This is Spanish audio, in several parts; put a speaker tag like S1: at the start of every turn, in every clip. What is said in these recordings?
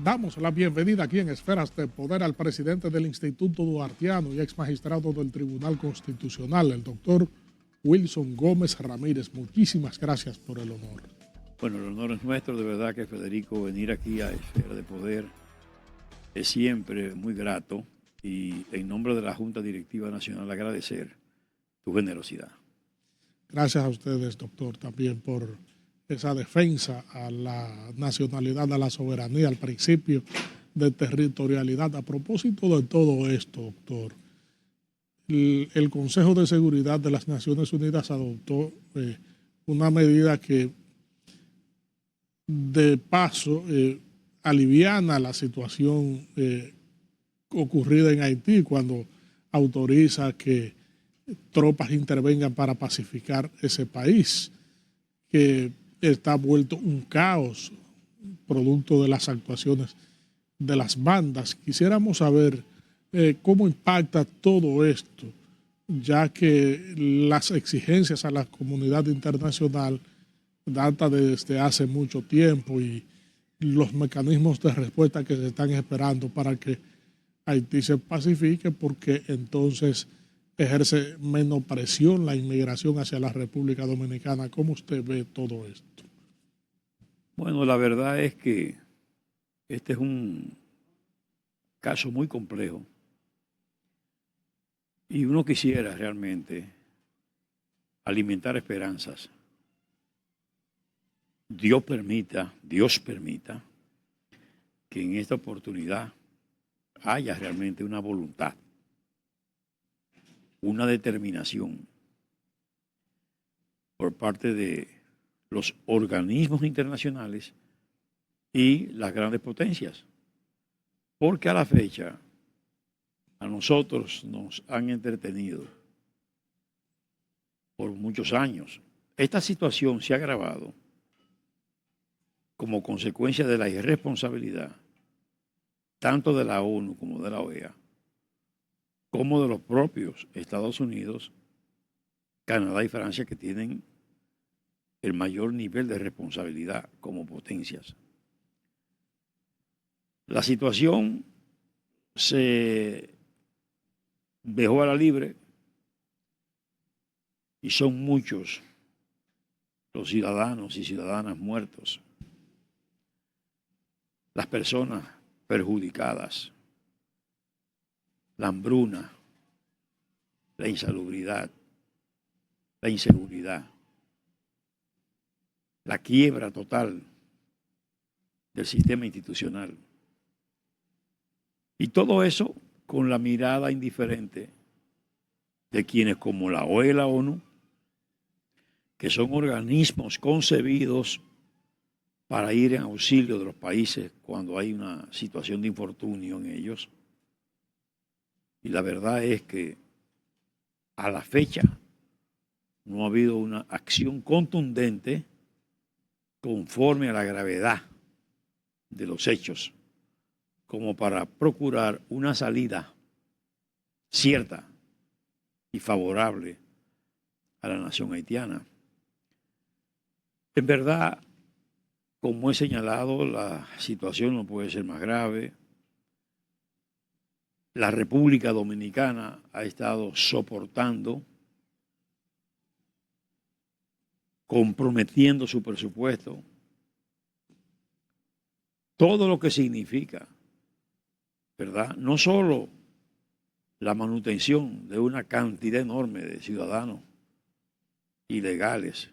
S1: Damos la bienvenida aquí en Esferas de Poder al presidente del Instituto Duartiano y ex magistrado del Tribunal Constitucional, el doctor Wilson Gómez Ramírez. Muchísimas gracias por el honor.
S2: Bueno, el honor es nuestro, de verdad que Federico, venir aquí a Esfera de Poder es siempre muy grato y en nombre de la Junta Directiva Nacional agradecer tu generosidad.
S1: Gracias a ustedes, doctor, también por esa defensa a la nacionalidad, a la soberanía, al principio de territorialidad. A propósito de todo esto, doctor, el Consejo de Seguridad de las Naciones Unidas adoptó una medida que de paso aliviana la situación ocurrida en Haití cuando autoriza que tropas intervengan para pacificar ese país, que está vuelto un caos producto de las actuaciones de las bandas. Quisiéramos saber cómo impacta todo esto, ya que las exigencias a la comunidad internacional data desde hace mucho tiempo y los mecanismos de respuesta que se están esperando para que Haití se pacifique, porque entonces ejerce menos presión la inmigración hacia la República Dominicana. ¿Cómo usted ve todo esto?
S2: Bueno, la verdad es que este es un caso muy complejo y uno quisiera realmente alimentar esperanzas. Dios permita que en esta oportunidad haya realmente una voluntad, una determinación por parte de los organismos internacionales y las grandes potencias. Porque a la fecha a nosotros nos han entretenido por muchos años. Esta situación se ha agravado como consecuencia de la irresponsabilidad tanto de la ONU como de la OEA, como de los propios Estados Unidos, Canadá y Francia, que tienen el mayor nivel de responsabilidad como potencias. La situación se dejó a la libre y son muchos los ciudadanos y ciudadanas muertos, las personas perjudicadas, la hambruna, la insalubridad, la inseguridad, la quiebra total del sistema institucional. Y todo eso con la mirada indiferente de quienes como la OEA y la ONU, que son organismos concebidos para ir en auxilio de los países cuando hay una situación de infortunio en ellos. Y la verdad es que a la fecha no ha habido una acción contundente conforme a la gravedad de los hechos, como para procurar una salida cierta y favorable a la nación haitiana. En verdad, como he señalado, la situación no puede ser más grave. La República Dominicana ha estado soportando, comprometiendo su presupuesto, todo lo que significa, ¿verdad? No solo la manutención de una cantidad enorme de ciudadanos ilegales,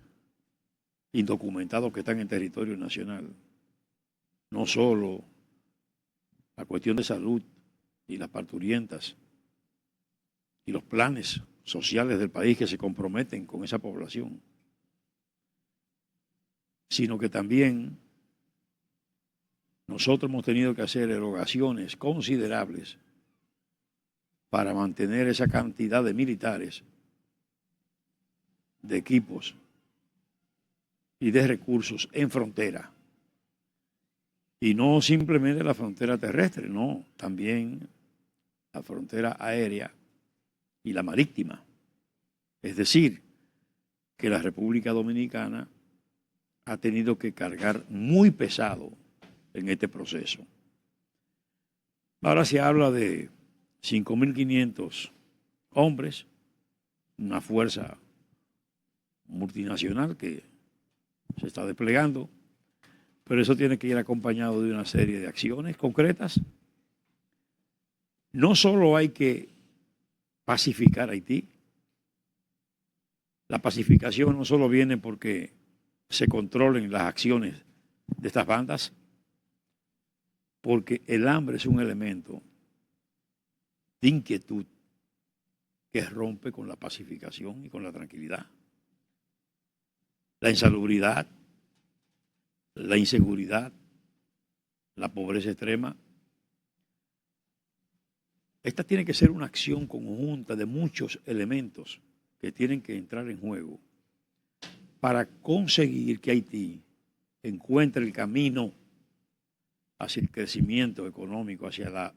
S2: indocumentados que están en territorio nacional, no solo la cuestión de salud y las parturientas y los planes sociales del país que se comprometen con esa población, sino que también nosotros hemos tenido que hacer erogaciones considerables para mantener esa cantidad de militares, de equipos y de recursos en frontera. Y no simplemente la frontera terrestre, no, también la frontera aérea y la marítima. Es decir, que la República Dominicana ha tenido que cargar muy pesado en este proceso. Ahora se habla de 5.500 hombres, una fuerza multinacional que se está desplegando, pero eso tiene que ir acompañado de una serie de acciones concretas. No solo hay que pacificar Haití, la pacificación no solo viene porque se controlen las acciones de estas bandas, porque el hambre es un elemento de inquietud que rompe con la pacificación y con la tranquilidad. La insalubridad, la inseguridad, la pobreza extrema. Esta tiene que ser una acción conjunta de muchos elementos que tienen que entrar en juego para conseguir que Haití encuentre el camino hacia el crecimiento económico, hacia la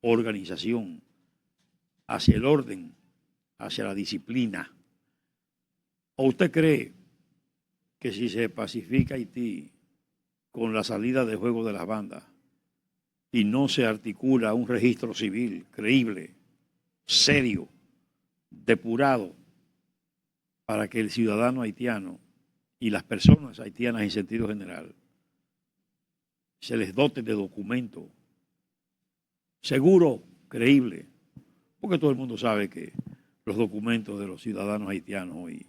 S2: organización, hacia el orden, hacia la disciplina. ¿O usted cree que si se pacifica Haití con la salida de juego de las bandas y no se articula un registro civil creíble, serio, depurado, para que el ciudadano haitiano y las personas haitianas en sentido general se les dote de documento seguro, creíble, porque todo el mundo sabe que los documentos de los ciudadanos haitianos hoy,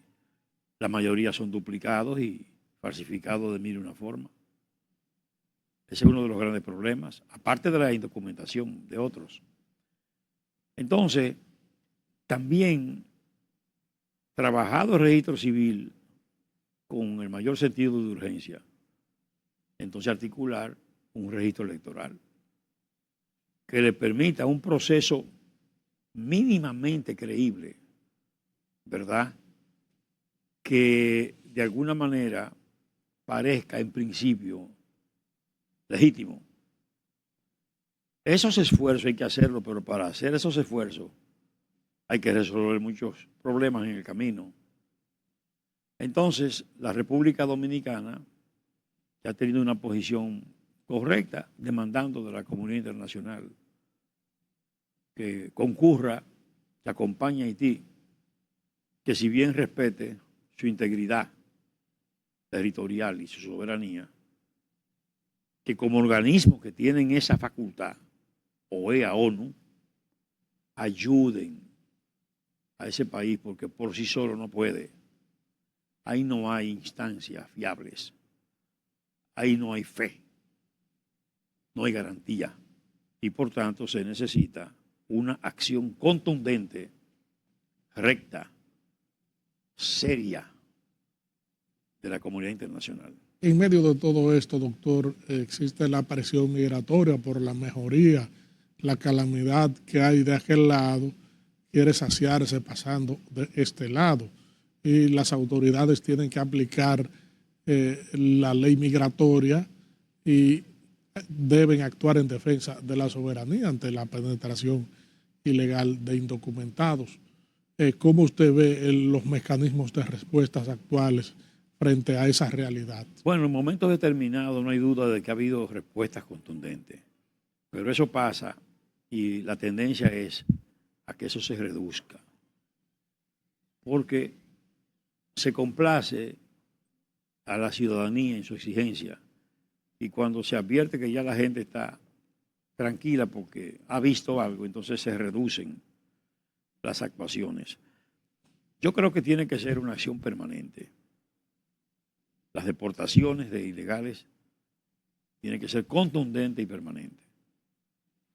S2: la mayoría son duplicados y falsificados de mil y una forma. Ese es uno de los grandes problemas, aparte de la indocumentación de otros. Entonces, también trabajado el registro civil con el mayor sentido de urgencia, entonces articular un registro electoral que le permita un proceso mínimamente creíble, ¿verdad? Que de alguna manera parezca en principio legítimo. Esos esfuerzos hay que hacerlo, pero para hacer esos esfuerzos hay que resolver muchos problemas en el camino. Entonces, la República Dominicana ya ha tenido una posición correcta, demandando de la comunidad internacional que concurra, que acompañe a Haití, que si bien respete su integridad territorial y su soberanía, que como organismos que tienen esa facultad, OEA, ONU, ayuden a ese país porque por sí solo no puede. Ahí no hay instancias fiables, ahí no hay fe, no hay garantía y por tanto se necesita una acción contundente, recta, seria de la comunidad internacional.
S1: En medio de todo esto, doctor, existe la presión migratoria por la mejoría, la calamidad que hay de aquel lado, quiere saciarse pasando de este lado. Y las autoridades tienen que aplicar la ley migratoria y deben actuar en defensa de la soberanía ante la penetración ilegal de indocumentados. ¿Cómo usted ve los mecanismos de respuestas actuales frente a esa realidad?
S2: Bueno, en momentos determinados no hay duda de que ha habido respuestas contundentes, pero eso pasa y la tendencia es a que eso se reduzca, porque se complace a la ciudadanía en su exigencia y cuando se advierte que ya la gente está tranquila porque ha visto algo, entonces se reducen las actuaciones. Yo creo que tiene que ser una acción permanente. Las deportaciones de ilegales tienen que ser contundentes y permanentes.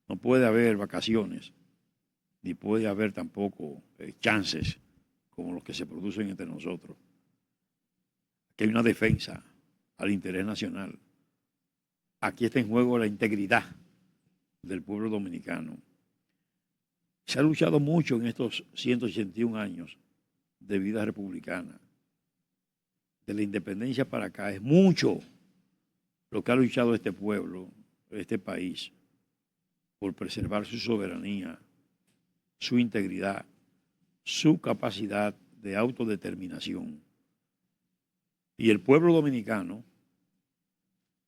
S2: No puede haber vacaciones, ni puede haber tampoco chances como los que se producen entre nosotros. Aquí hay una defensa al interés nacional. Aquí está en juego la integridad del pueblo dominicano. Se ha luchado mucho en estos 181 años de vida republicana. De la independencia para acá es mucho lo que ha luchado este pueblo, este país, por preservar su soberanía, su integridad, su capacidad de autodeterminación. Y el pueblo dominicano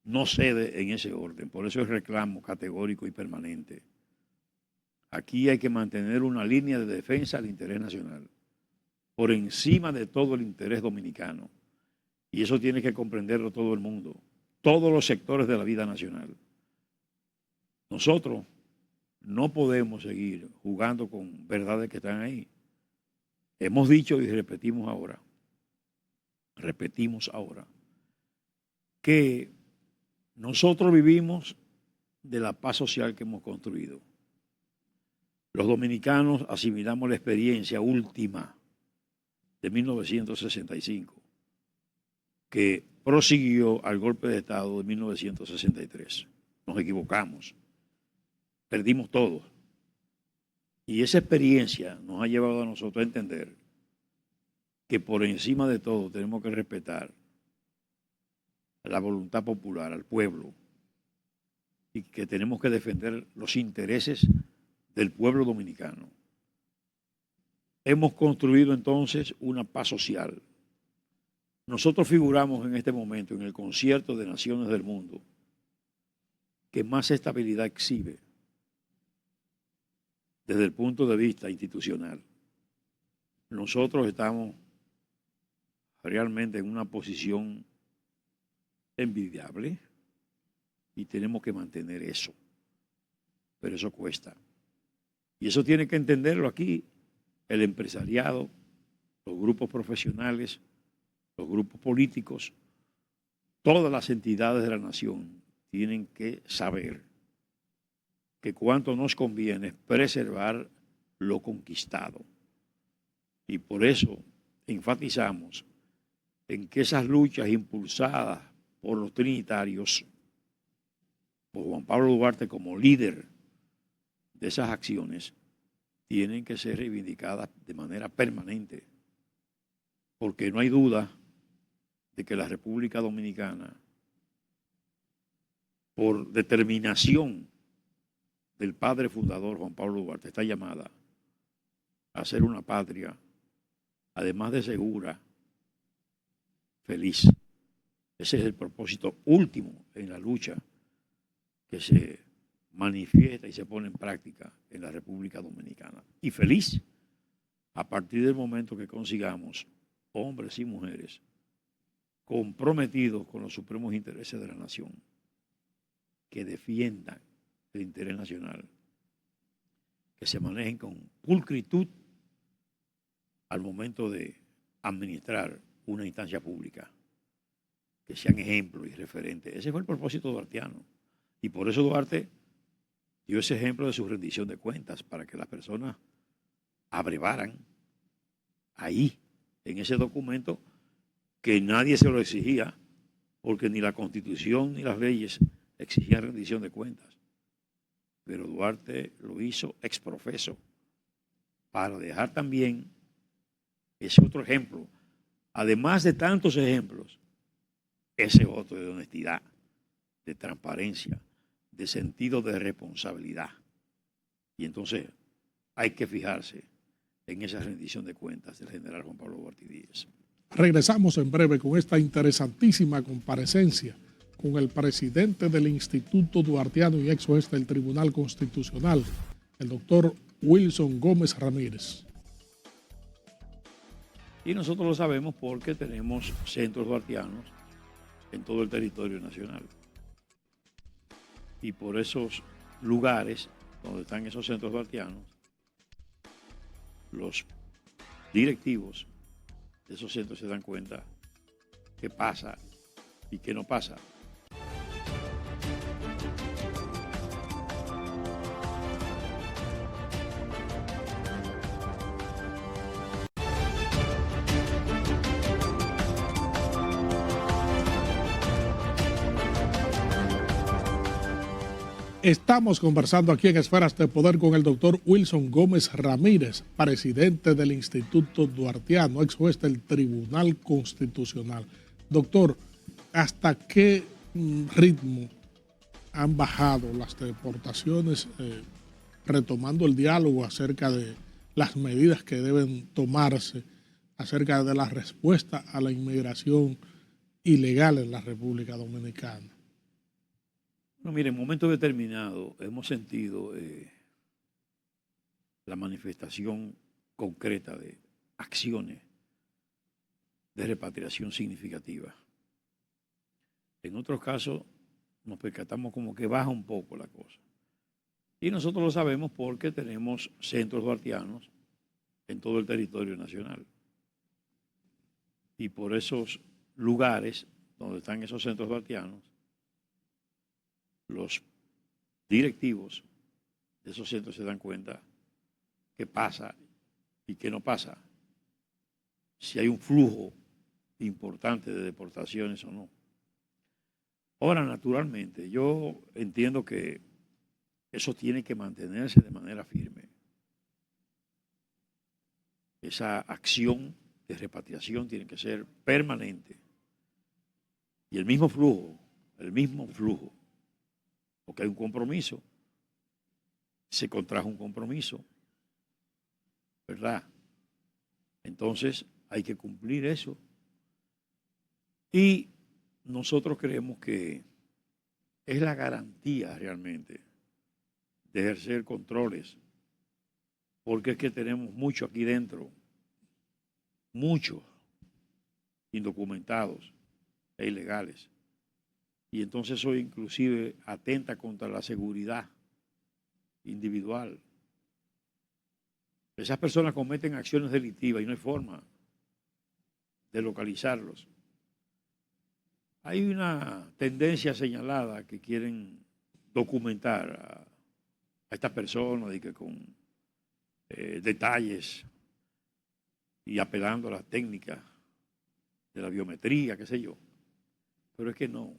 S2: no cede en ese orden, por eso es reclamo categórico y permanente Aquí hay que mantener una línea de defensa del interés nacional, por encima de todo el interés dominicano. Y eso tiene que comprenderlo todo el mundo, todos los sectores de la vida nacional. Nosotros no podemos seguir jugando con verdades que están ahí. Hemos dicho y repetimos ahora, que nosotros vivimos de la paz social que hemos construido. Los dominicanos asimilamos la experiencia última de 1965, que prosiguió al golpe de Estado de 1963. Nos equivocamos, perdimos todo. Y esa experiencia nos ha llevado a nosotros a entender que por encima de todo tenemos que respetar la voluntad popular, al pueblo, y que tenemos que defender los intereses del pueblo dominicano. Hemos construido entonces una paz social. Nosotros figuramos en este momento en el concierto de naciones del mundo que más estabilidad exhibe desde el punto de vista institucional. Nosotros estamos realmente en una posición envidiable y tenemos que mantener eso. Pero eso cuesta. Y eso tiene que entenderlo aquí el empresariado, los grupos profesionales, los grupos políticos, todas las entidades de la nación tienen que saber que cuánto nos conviene es preservar lo conquistado. Y por eso enfatizamos en que esas luchas impulsadas por los trinitarios, por Juan Pablo Duarte como líder de esas acciones, tienen que ser reivindicadas de manera permanente, porque no hay duda de que la República Dominicana, por determinación del padre fundador Juan Pablo Duarte, está llamada a ser una patria, además de segura, feliz. Ese es el propósito último en la lucha que se manifiesta y se pone en práctica en la República Dominicana. Y feliz a partir del momento que consigamos hombres y mujeres comprometidos con los supremos intereses de la nación, que defiendan el interés nacional, que se manejen con pulcritud al momento de administrar una instancia pública, que sean ejemplos y referentes. Ese fue el propósito duartiano. Y por eso Duarte dio ese ejemplo de su rendición de cuentas, para que las personas abrevaran ahí, en ese documento, que nadie se lo exigía, porque ni la Constitución ni las leyes exigían rendición de cuentas. Pero Duarte lo hizo ex profeso, para dejar también ese otro ejemplo, además de tantos ejemplos, ese otro de honestidad, de transparencia, de sentido de responsabilidad. Y entonces hay que fijarse en esa rendición de cuentas del general Juan Pablo Duarte Díez.
S1: Regresamos en breve con esta interesantísima comparecencia con el presidente del Instituto Duartiano y ex juez del Tribunal Constitucional, el doctor Wilson Gómez Ramírez.
S2: Y nosotros lo sabemos porque tenemos centros duartianos en todo el territorio nacional. Y por esos lugares donde están esos centros duartianos, los directivos de esos centros se dan cuenta qué pasa y qué no pasa.
S1: Estamos conversando aquí en Esferas de Poder con el doctor Wilson Gómez Ramírez, presidente del Instituto Duartiano, ex juez del Tribunal Constitucional. Doctor, ¿hasta qué ritmo han bajado las deportaciones, retomando el diálogo acerca de las medidas que deben tomarse acerca de la respuesta a la inmigración ilegal en la República Dominicana?
S2: No, mire, en momentos determinados hemos sentido la manifestación concreta de acciones de repatriación significativa. En otros casos nos percatamos como que baja un poco la cosa. Y nosotros lo sabemos porque tenemos centros duartianos en todo el territorio nacional. Y por esos lugares donde están esos centros duartianos, los directivos de esos centros se dan cuenta qué pasa y qué no pasa, si hay un flujo importante de deportaciones o no. Ahora, naturalmente, yo entiendo que eso tiene que mantenerse de manera firme. Esa acción de repatriación tiene que ser permanente. Y el mismo flujo, porque hay un compromiso, se contrajo un compromiso, ¿verdad? Entonces hay que cumplir eso. Y nosotros creemos que es la garantía realmente de ejercer controles, porque es que tenemos mucho aquí dentro, muchos indocumentados e ilegales. Y entonces eso inclusive atenta contra la seguridad individual. Esas personas cometen acciones delictivas y no hay forma de localizarlos. Hay una tendencia señalada que quieren documentar a estas personas y que con detalles y apelando a las técnicas de la biometría, qué sé yo. Pero es que no.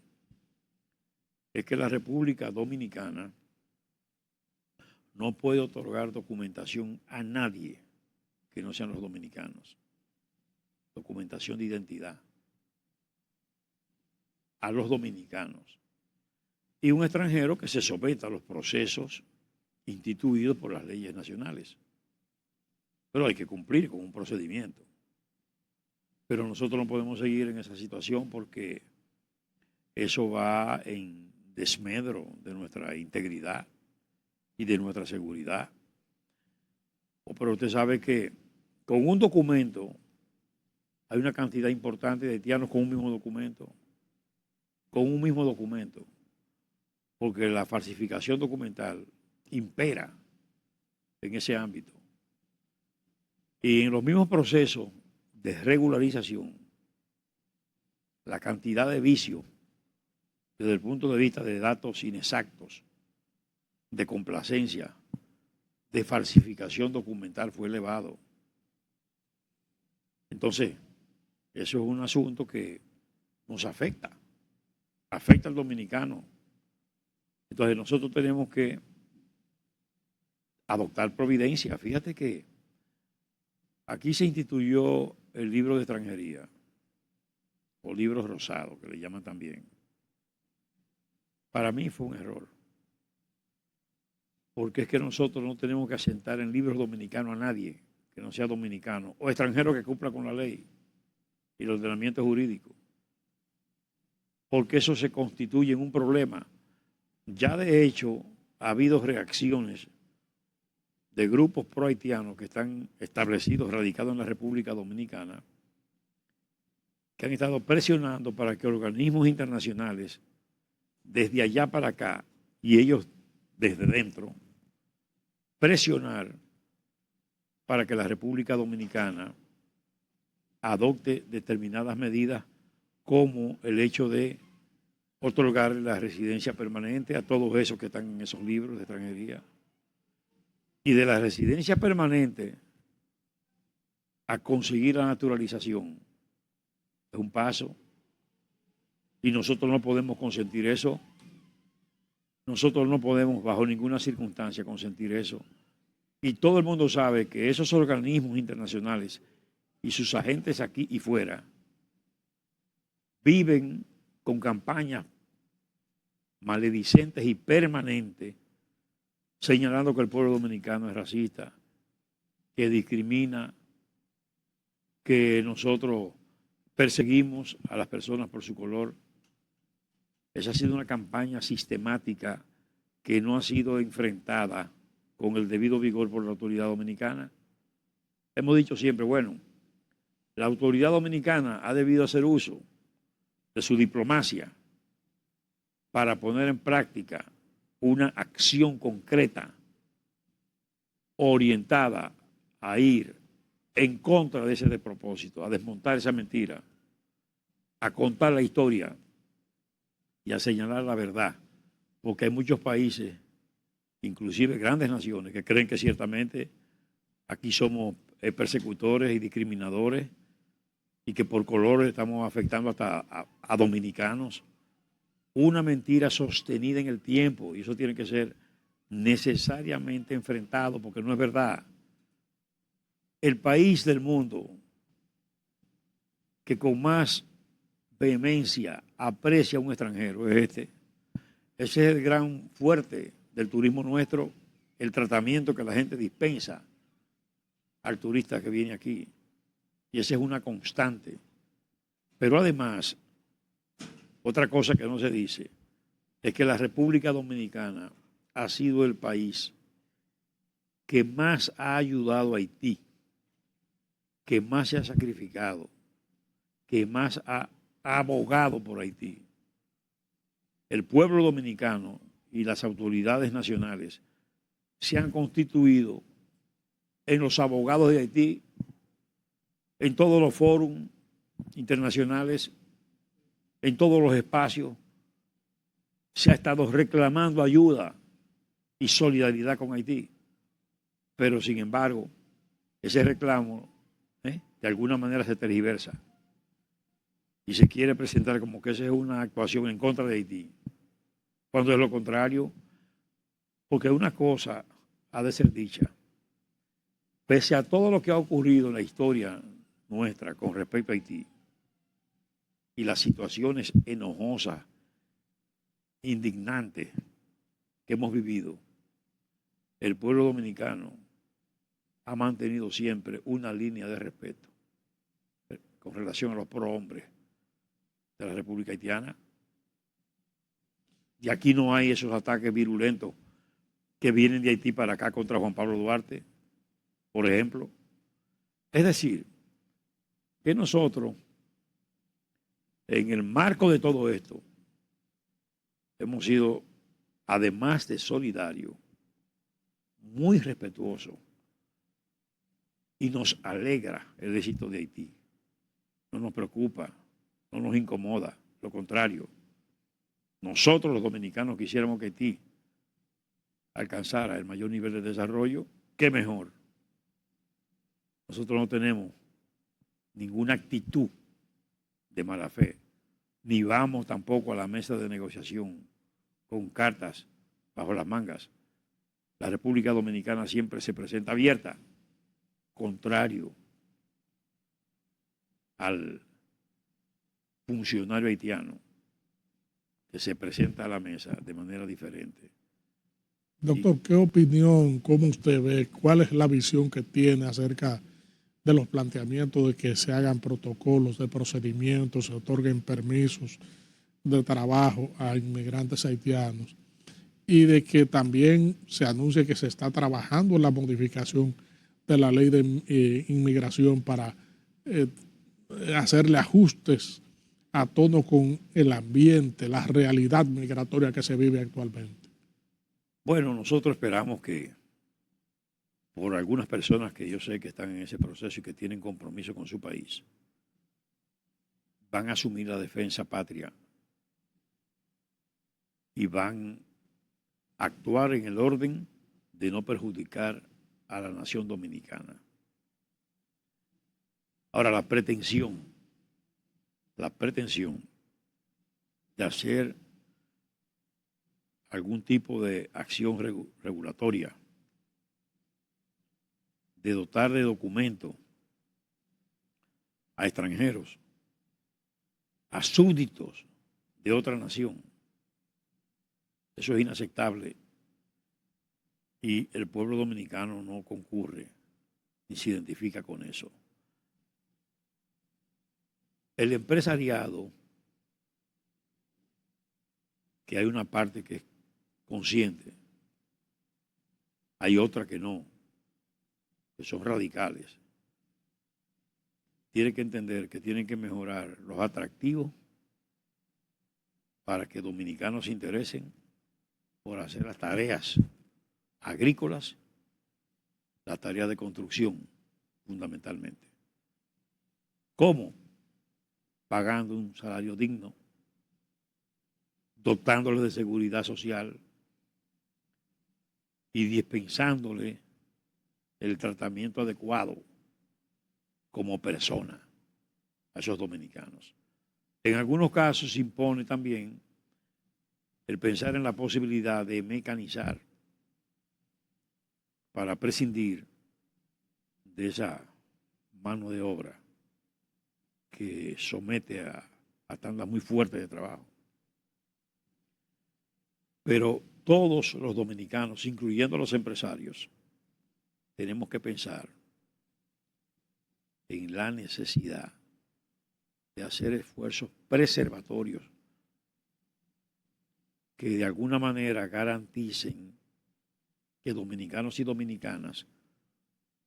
S2: Es que la República Dominicana no puede otorgar documentación a nadie que no sean los dominicanos. Documentación de identidad a los dominicanos. Y un extranjero que se someta a los procesos instituidos por las leyes nacionales. Pero hay que cumplir con un procedimiento. Pero nosotros no podemos seguir en esa situación porque eso va en desmedro de nuestra integridad y de nuestra seguridad. Pero usted sabe que con un documento hay una cantidad importante de haitianos con un mismo documento. Porque la falsificación documental impera en ese ámbito. Y en los mismos procesos de regularización, la cantidad de vicios desde el punto de vista de datos inexactos, de complacencia, de falsificación documental fue elevado. Entonces, eso es un asunto que nos afecta al dominicano. Entonces nosotros tenemos que adoptar providencia. Fíjate que aquí se instituyó el libro de extranjería, o libros rosados, que le llaman también. Para mí fue un error. Porque es que nosotros no tenemos que asentar en libros dominicanos a nadie que no sea dominicano o extranjero que cumpla con la ley y el ordenamiento jurídico. Porque eso se constituye en un problema. Ya de hecho ha habido reacciones de grupos pro-haitianos que están establecidos, radicados en la República Dominicana, que han estado presionando para que organismos internacionales, desde allá para acá, y ellos desde dentro, presionar para que la República Dominicana adopte determinadas medidas como el hecho de otorgar la residencia permanente a todos esos que están en esos libros de extranjería. Y de la residencia permanente a conseguir la naturalización es un paso. Y nosotros no podemos consentir eso. Nosotros no podemos bajo ninguna circunstancia consentir eso. Y todo el mundo sabe que esos organismos internacionales y sus agentes aquí y fuera viven con campañas maledicentes y permanentes señalando que el pueblo dominicano es racista, que discrimina, que nosotros perseguimos a las personas por su color. Esa ha sido una campaña sistemática que no ha sido enfrentada con el debido vigor por la autoridad dominicana. Hemos dicho siempre, bueno, la autoridad dominicana ha debido hacer uso de su diplomacia para poner en práctica una acción concreta orientada a ir en contra de ese despropósito, a desmontar esa mentira, a contar la historia y a señalar la verdad, porque hay muchos países, inclusive grandes naciones, que creen que ciertamente aquí somos persecutores y discriminadores y que por colores estamos afectando hasta a dominicanos. Una mentira sostenida en el tiempo, y eso tiene que ser necesariamente enfrentado porque no es verdad. El país del mundo que con más vehemencia aprecia a un extranjero es este. Ese es el gran fuerte del turismo nuestro, el tratamiento que la gente dispensa al turista que viene aquí. Y esa es una constante. Pero además, otra cosa que no se dice es que la República Dominicana ha sido el país que más ha ayudado a Haití, que más se ha sacrificado, que más ha abogado por Haití. El pueblo dominicano y las autoridades nacionales se han constituido en los abogados de Haití, en todos los foros internacionales, en todos los espacios. Se ha estado reclamando ayuda y solidaridad con Haití. Pero, sin embargo, ese reclamo de alguna manera se tergiversa y se quiere presentar como que esa es una actuación en contra de Haití, cuando es lo contrario, porque una cosa ha de ser dicha. Pese a todo lo que ha ocurrido en la historia nuestra con respecto a Haití y las situaciones enojosas, indignantes que hemos vivido, el pueblo dominicano ha mantenido siempre una línea de respeto con relación a los prohombres de la República Haitiana. Y aquí no hay esos ataques virulentos que vienen de Haití para acá contra Juan Pablo Duarte, por ejemplo. Es decir, que nosotros, en el marco de todo esto, hemos sido, además de solidarios, muy respetuosos, y nos alegra el éxito de Haití. No nos preocupa, no nos incomoda, lo contrario. Nosotros los dominicanos quisiéramos que Haití alcanzara el mayor nivel de desarrollo, qué mejor. Nosotros no tenemos ninguna actitud de mala fe, ni vamos tampoco a la mesa de negociación con cartas bajo las mangas. La República Dominicana siempre se presenta abierta, contrario al funcionario haitiano que se presenta a la mesa de manera diferente.
S1: Doctor, ¿qué opinión, cómo usted ve, cuál es la visión que tiene acerca de los planteamientos de que se hagan protocolos de procedimientos, se otorguen permisos de trabajo a inmigrantes haitianos y de que también se anuncie que se está trabajando en la modificación de la ley de inmigración para hacerle ajustes a tono con el ambiente, la realidad migratoria que se vive actualmente?
S2: Bueno, nosotros esperamos que por algunas personas que yo sé que están en ese proceso y que tienen compromiso con su país, van a asumir la defensa patria y van a actuar en el orden de no perjudicar a la nación dominicana. Ahora, la pretensión de hacer algún tipo de acción regulatoria, de dotar de documentos a extranjeros, a súbditos de otra nación, eso es inaceptable y el pueblo dominicano no concurre ni se identifica con eso. El empresariado, que hay una parte que es consciente Hay otras que no, que son radicales. Tienen que entender que tienen que mejorar los atractivos para que dominicanos se interesen por hacer las tareas agrícolas, las tareas de construcción, fundamentalmente. ¿Cómo? Pagando un salario digno, dotándoles de seguridad social y dispensándole el tratamiento adecuado como persona a esos dominicanos. En algunos casos se impone también el pensar en la posibilidad de mecanizar para prescindir de esa mano de obra que somete a tandas muy fuertes de trabajo. Pero todos los dominicanos, incluyendo los empresarios, tenemos que pensar en la necesidad de hacer esfuerzos preservatorios que de alguna manera garanticen que dominicanos y dominicanas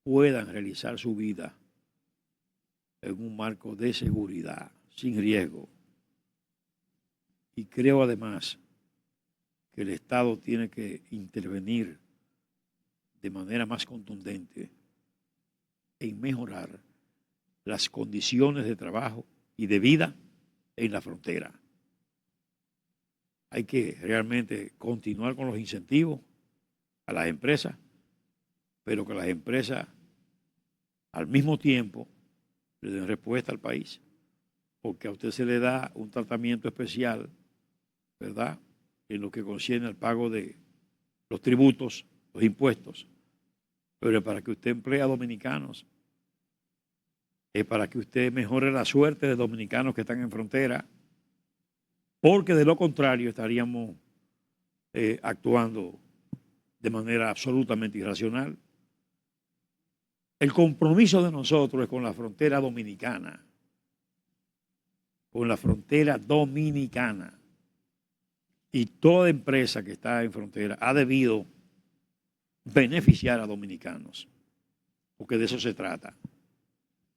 S2: puedan realizar su vida en un marco de seguridad, sin riesgo. Y creo además que el Estado tiene que intervenir de manera más contundente en mejorar las condiciones de trabajo y de vida en la frontera. Hay que realmente continuar con los incentivos a las empresas, pero que las empresas al mismo tiempo le den respuesta al país, porque a usted se le da un tratamiento especial, ¿verdad?, en lo que concierne al pago de los tributos, los impuestos, pero es para que usted emplee a dominicanos, es para que usted mejore la suerte de dominicanos que están en frontera, porque de lo contrario estaríamos actuando de manera absolutamente irracional. El compromiso de nosotros es con la frontera dominicana, con la frontera dominicana. Y toda empresa que está en frontera ha debido beneficiar a dominicanos, porque de eso se trata.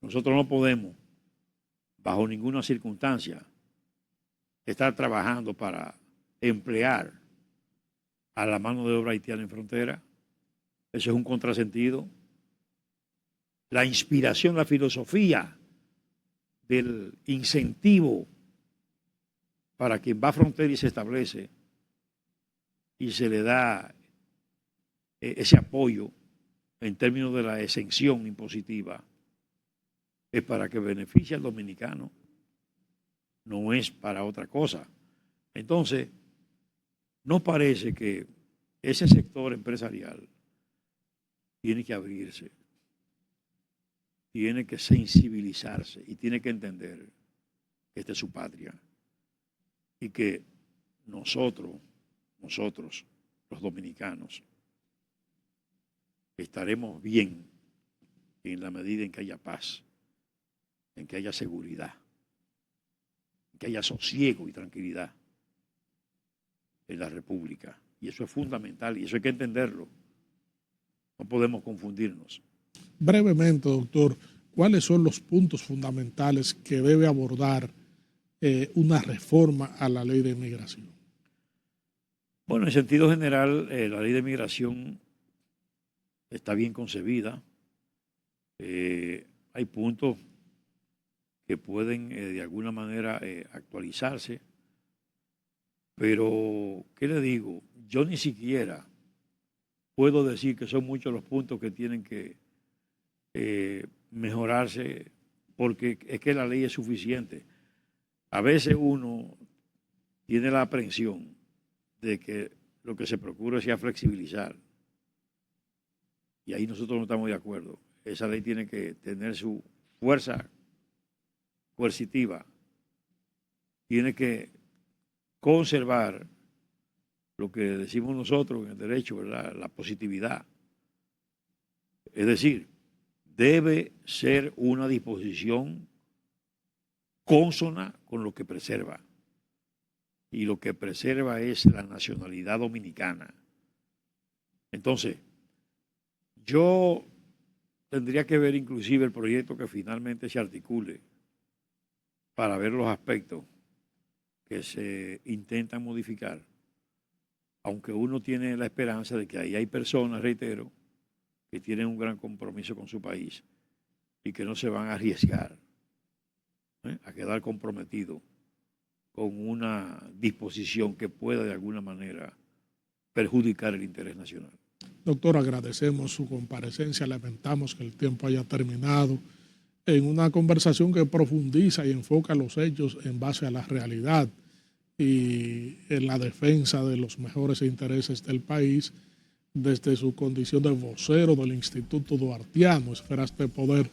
S2: Nosotros no podemos, bajo ninguna circunstancia, estar trabajando para emplear a la mano de obra haitiana en frontera. Eso es un contrasentido. La inspiración, la filosofía del incentivo para quien va a frontera y se establece y se le da ese apoyo en términos de la exención impositiva, es para que beneficie al dominicano, no es para otra cosa. Entonces, nos parece que ese sector empresarial tiene que abrirse, tiene que sensibilizarse y tiene que entender que esta es su patria y que nosotros, los dominicanos, estaremos bien en la medida en que haya paz, en que haya seguridad, en que haya sosiego y tranquilidad en la República. Y eso es fundamental y eso hay que entenderlo. No podemos confundirnos.
S1: Brevemente, doctor, ¿cuáles son los puntos fundamentales que debe abordar una reforma a la ley de inmigración?
S2: Bueno, en sentido general, la ley de migración está bien concebida. Hay puntos que pueden de alguna manera actualizarse, pero, ¿qué le digo? Yo ni siquiera puedo decir que son muchos los puntos que tienen que mejorarse, porque es que la ley es suficiente. A veces uno tiene la aprensión de que lo que se procura sea flexibilizar. Y ahí nosotros no estamos de acuerdo. Esa ley tiene que tener su fuerza coercitiva. Tiene que conservar lo que decimos nosotros en el derecho, ¿verdad?, la positividad. Es decir, debe ser una disposición consona con lo que preserva. Y lo que preserva es la nacionalidad dominicana. Entonces, Yo tendría que ver inclusive el proyecto que finalmente se articule para ver los aspectos que se intentan modificar, aunque uno tiene la esperanza de que ahí hay personas, reitero, que tienen un gran compromiso con su país y que no se van a arriesgar a quedar comprometidos con una disposición que pueda de alguna manera perjudicar el interés nacional.
S1: Doctor, agradecemos su comparecencia, lamentamos que el tiempo haya terminado en una conversación que profundiza y enfoca los hechos en base a la realidad y en la defensa de los mejores intereses del país desde su condición de vocero del Instituto Duartiano. Esferas de Poder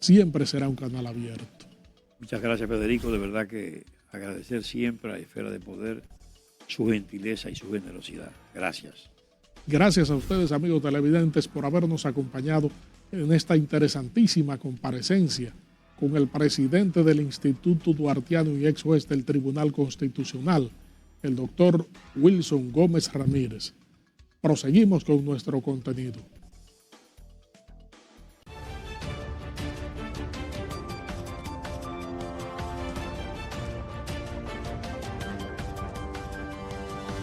S1: siempre será un canal abierto.
S2: Muchas gracias, Federico. De verdad que agradecer siempre a Esfera de Poder su gentileza y su generosidad. Gracias.
S1: Gracias a ustedes, amigos televidentes, por habernos acompañado en esta interesantísima comparecencia con el presidente del Instituto Duartiano y ex juez del Tribunal Constitucional, el doctor Wilson Gómez Ramírez. Proseguimos con nuestro contenido.